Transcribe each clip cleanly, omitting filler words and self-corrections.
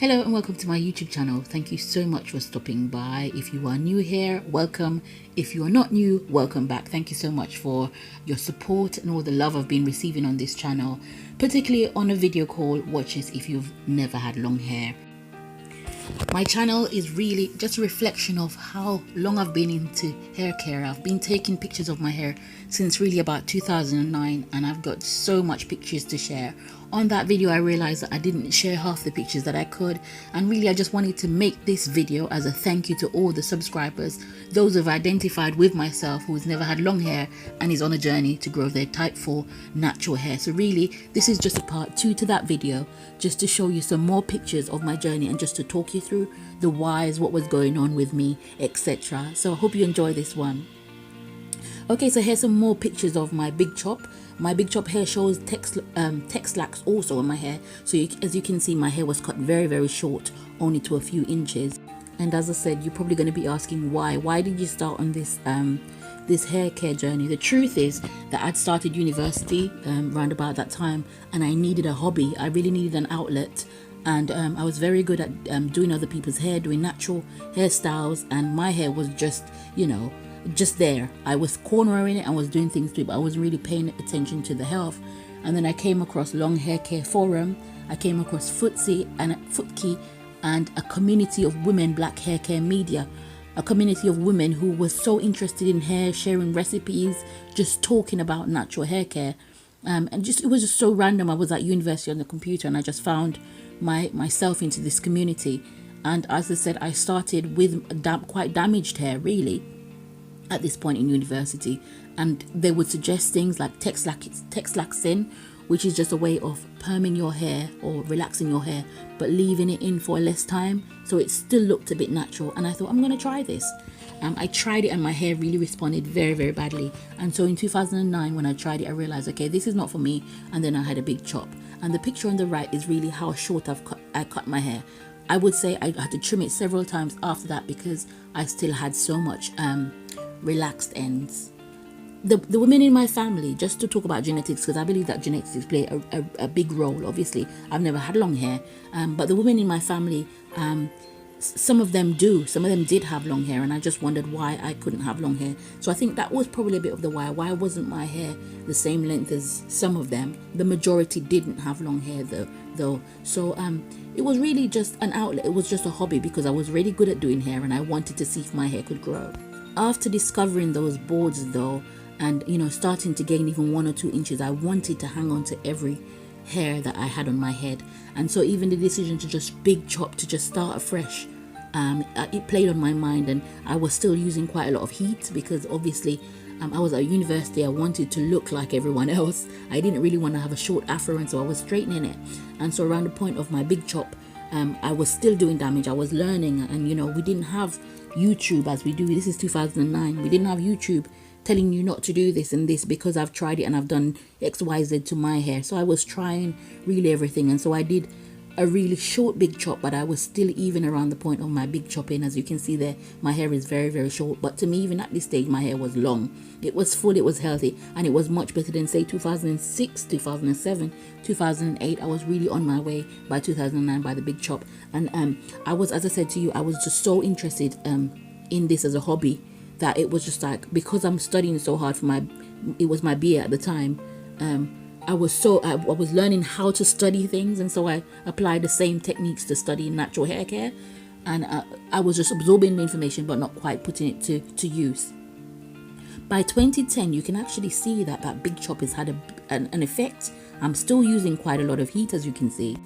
Hello and welcome to my YouTube channel. Thank you so much for stopping by. If you are new here, welcome. If you are not new, welcome back. Thank you so much for your support and all the love I've been receiving on this channel, particularly on a video called Watch This If You've Never Had Long Hair. My channel is really just a reflection of how long I've been into hair care. I've been taking pictures of my hair since really about 2009, and I've got so much pictures to share. On that video I realized that I didn't share half the pictures that I could, and really I just wanted to make this video as a thank you to all the subscribers, those who've identified with myself who's never had long hair and is on a journey to grow their type 4 natural hair. So really this is just a part 2 to that video, just to show you some more pictures of my journey and just to talk you through the whys, what was going on with me, etc. So I hope you enjoy this one. Okay, so here's some more pictures of my big chop. My big chop hair shows texlacs also on my hair. So as you can see, my hair was cut very short, only to a few inches. And as I said, you're probably going to be asking why. Why did you start on this this hair care journey? The truth is that I'd started university around about that time, and I needed a hobby. I really needed an outlet. And I was very good at doing other people's hair, doing natural hairstyles, and my hair was just, you know, just there. I was cornering it and was doing things to it, but I wasn't really paying attention to the health. And then I came across Long Hair Care Forum. I came across Footsie and Footkey, and a community of women, Black Hair Care Media, a community of women who were so interested in hair, sharing recipes, just talking about natural hair care. And just it was just so random. I was at university on the computer and I just found myself into this community. And as I said, I started with quite damaged hair really at this point in university, and they would suggest things like texlaxin, which is just a way of perming your hair or relaxing your hair but leaving it in for less time so it still looked a bit natural. And I thought, I'm going to try this. I tried it and my hair really responded very badly. And so in 2009 when I tried it, I realized, okay, this is not for me. And then I had a big chop. And the picture on the right is really how short I cut my hair. I would say I had to trim it several times after that because I still had so much relaxed ends. The women in my family, just to talk about genetics, because I believe that genetics play a big role. Obviously I've never had long hair, but the women in my family, some of them did have long hair, and I just wondered why I couldn't have long hair. So I think that was probably a bit of the why wasn't my hair the same length as some of them. The majority didn't have long hair though. So it was really just an outlet. It was just a hobby because I was really good at doing hair and I wanted to see if my hair could grow. After discovering those boards though, and you know, starting to gain even 1 or 2 inches, I wanted to hang on to every hair that I had on my head. And so even the decision to just big chop, to just start afresh, it played on my mind. And I was still using quite a lot of heat because obviously I was at university. I wanted to look like everyone else. I didn't really want to have a short afro, and so I was straightening it. And so around the point of my big chop, I was still doing damage. I was learning, and you know, we didn't have YouTube as we do. This is 2009. We didn't have YouTube telling you not to do this and this, because I've tried it and I've done XYZ to my hair. So I was trying really everything, and so I did a really short big chop, but I was still even around the point of my big chopping. As you can see there, my hair is very short, but to me, even at this stage, my hair was long. It was full, it was healthy, and it was much better than say 2006, 2007, 2008. I was really on my way by 2009 by the big chop. And I was, as I said to you, I was just so interested in this as a hobby that it was just like, because I'm studying so hard for it was my BA at the time, I was learning how to study things, and so I applied the same techniques to study natural hair care, and I was just absorbing the information but not quite putting it to use. By 2010 you can actually see that big chop has had an effect. I'm still using quite a lot of heat, as you can see,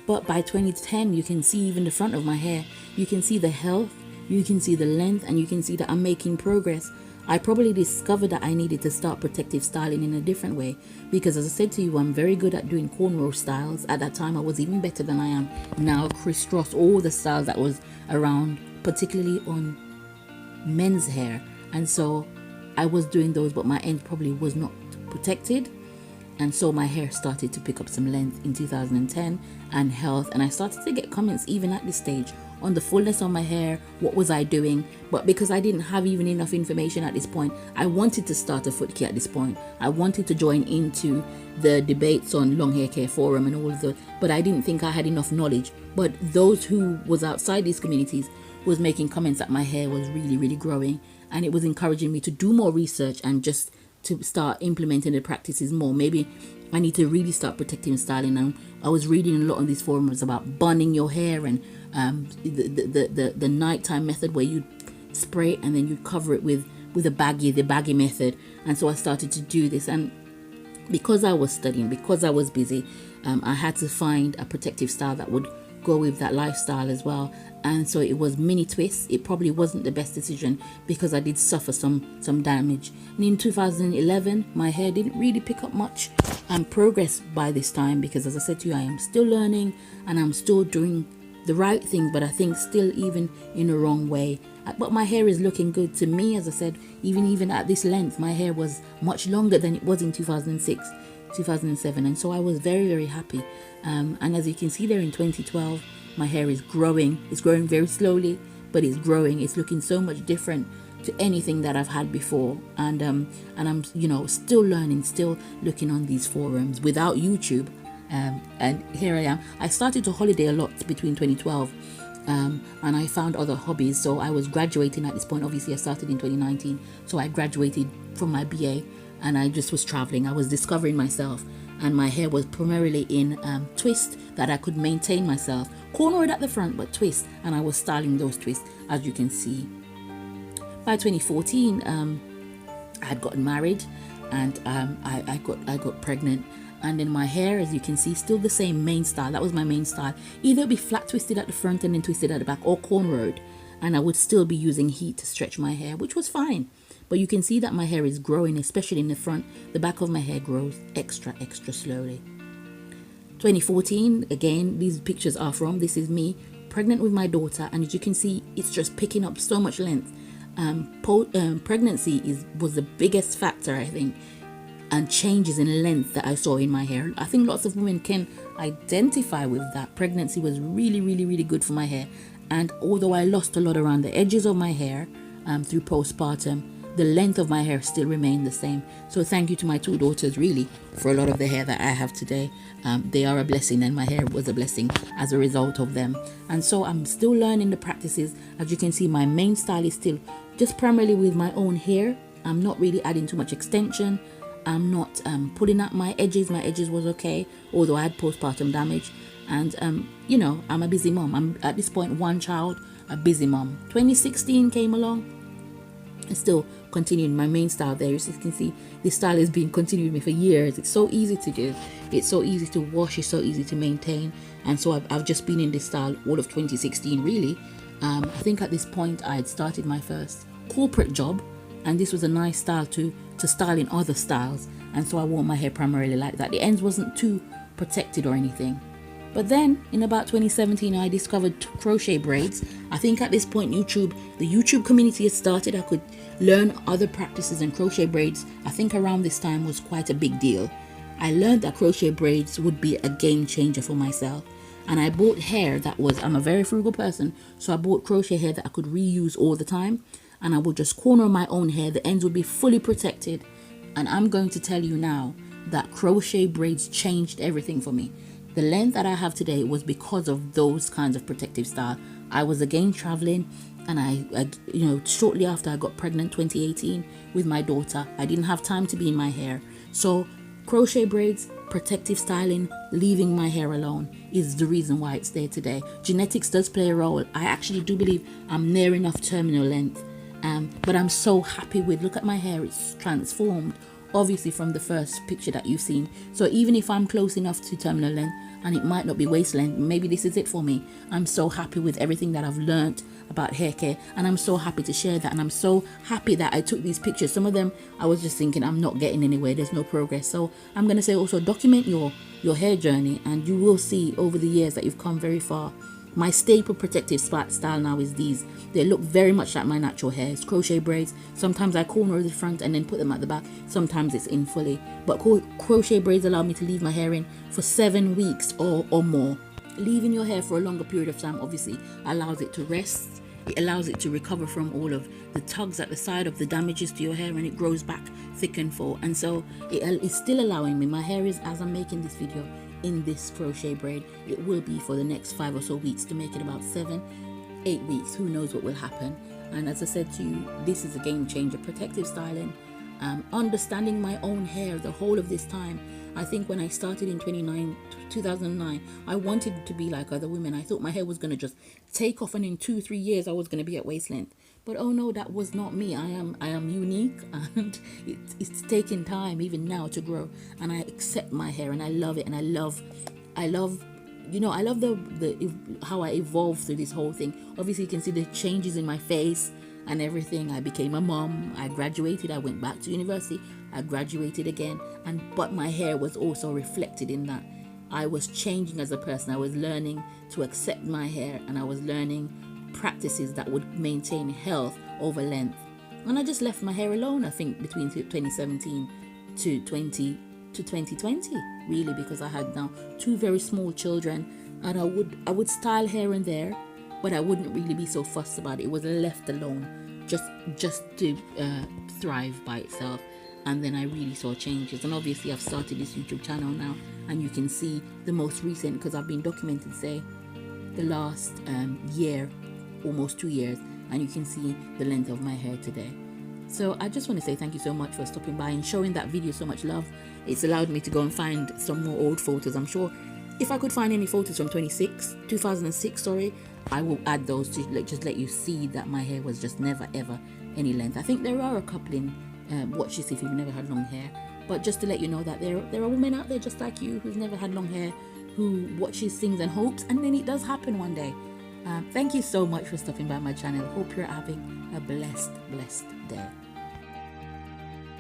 but by 2010 you can see even the front of my hair. You can see the health, you can see the length, and you can see that I'm making progress. I probably discovered that I needed to start protective styling in a different way, because as I said to you, I'm very good at doing cornrow styles. At that time I was even better than I am now. Crisscross, all the styles that was around, particularly on men's hair, and so I was doing those, but my end probably was not protected. And so my hair started to pick up some length in 2010 and health, and I started to get comments even at this stage on the fullness of my hair. What was I doing? But because I didn't have even enough information at this point, I wanted to start a foot care at this point. I wanted to join into the debates on long hair care forum and all of the, but I didn't think I had enough knowledge. But those who was outside these communities was making comments that my hair was really, really growing, and it was encouraging me to do more research and just to start implementing the practices more. Maybe I need to really start protective styling. And I was reading a lot on these forums about bunning your hair and the nighttime method where you spray it and then you cover it with the baggy method. And so I started to do this, and because I was studying, because I was busy, I had to find a protective style that would go with that lifestyle as well. And so it was mini twists. It probably wasn't the best decision because I did suffer some damage. And in 2011, my hair didn't really pick up much progress by this time, because as I said to you, I am still learning and I'm still doing the right thing, but I think still even in the wrong way. But my hair is looking good to me. As I said, even at this length, my hair was much longer than it was in 2006, 2007, and so I was very, very happy. And as you can see there in 2012, my hair is growing. It's growing very slowly, but it's growing. It's looking so much different to anything that I've had before. And I'm, still learning, still looking on these forums without YouTube. And here I am. I started to holiday a lot between 2012, and I found other hobbies. So I was graduating at this point. Obviously, I started in 2019. So I graduated from my BA, and I just was traveling. I was discovering myself, and my hair was primarily in twist that I could maintain myself. Cornrowed at the front, but twist, and I was styling those twists, as you can see. By 2014, I had gotten married, and I got pregnant. And then my hair, as you can see, still the same main style. That was my main style. Either be flat twisted at the front and then twisted at the back, or cornrowed. And I would still be using heat to stretch my hair, which was fine. But you can see that my hair is growing, especially in the front. The back of my hair grows extra slowly. 2014, again, these pictures are from, this is me pregnant with my daughter. And as you can see, it's just picking up so much length. Pregnancy was the biggest factor, I think, and changes in length that I saw in my hair. I think lots of women can identify with that. Pregnancy was really, really, really good for my hair. And although I lost a lot around the edges of my hair through postpartum, the length of my hair still remained the same. So thank you to my two daughters, really, for a lot of the hair that I have today. They are a blessing, and my hair was a blessing as a result of them. And so I'm still learning the practices. As you can see, my main style is still just primarily with my own hair. I'm not really adding too much extension. I'm not pulling up my edges. My edges was okay, although I had postpartum damage. And, I'm a busy mom. I'm at this point one child, a busy mom. 2016 came along and still continuing my main style there. As you can see, this style has been continuing with me for years. It's so easy to do. It's so easy to wash. It's so easy to maintain. And so I've just been in this style all of 2016, really. I think at this point I had started my first corporate job, and this was a nice style to style in other styles, and so I wore my hair primarily like that. The ends wasn't too protected or anything. But then in about 2017, I discovered crochet braids. I think at this point the YouTube community had started. I could learn other practices, and crochet braids, I think around this time, was quite a big deal. I learned that crochet braids would be a game changer for myself, and I bought hair I'm a very frugal person, so I bought crochet hair that I could reuse all the time. And I would just corner my own hair. The ends would be fully protected. And I'm going to tell you now that crochet braids changed everything for me. The length that I have today was because of those kinds of protective style. I was again traveling, and I shortly after I got pregnant, 2018, with my daughter, I didn't have time to be in my hair. So crochet braids, protective styling, leaving my hair alone is the reason why it's there today. Genetics does play a role. I actually do believe I'm near enough terminal length. But I'm so happy look at my hair, it's transformed, obviously, from the first picture that you've seen. So even if I'm close enough to terminal length, and it might not be waist length, maybe this is it for me. I'm so happy with everything that I've learned about hair care, and I'm so happy to share that, and I'm so happy that I took these pictures. Some of them I was just thinking I'm not getting anywhere, there's no progress. So I'm going to say also, document your hair journey, and you will see over the years that you've come very far. My staple protective style now is these. They look very much like my natural hair. It's crochet braids. Sometimes I corner the front and then put them at the back. Sometimes it's in fully. But crochet braids allow me to leave my hair in for 7 weeks or more. Leaving your hair for a longer period of time obviously allows it to rest. It allows it to recover from all of the tugs at the side of the damages to your hair, and it grows back thick and full. And so it's still allowing me, my hair is, as I'm making this video in this crochet braid, it will be for the next 5 or so weeks, to make it about 7-8 weeks. Who knows what will happen. And as I said to you, this is a game changer. Protective styling, understanding my own hair the whole of this time. I think when I started in 2009, I wanted to be like other women. I thought my hair was going to just take off, and in 2-3 years I was going to be at waist length. But oh no, that was not me. I am unique, and it's taken time even now to grow. And I accept my hair, and I love it, and I love you know, I love the how I evolved through this whole thing. Obviously you can see the changes in my face and everything. I became a mom, I graduated, I went back to university, I graduated again, but my hair was also reflected in that. I was changing as a person. I was learning to accept my hair, and I was learning practices that would maintain health over length. And I just left my hair alone, I think, between 2017 to 2020, really, because I had now 2 very small children, and I would style here and there, but I wouldn't really be so fussed about it. It was left alone, just to thrive by itself. And then I really saw changes, and obviously I've started this YouTube channel now, and you can see the most recent, because I've been documented, say, the last year, almost 2 years, and you can see the length of my hair today. So I just want to say thank you so much for stopping by and showing that video so much love. It's allowed me to go and find some more old photos. I'm sure if I could find any photos from 2006, I will add those to just let you see that my hair was just never ever any length. I think there are a couple in watch this if you've never had long hair, but just to let you know that there are women out there just like you who've never had long hair, who watches things and hopes, and then it does happen one day. Thank you so much for stopping by my channel. Hope you're having a blessed day.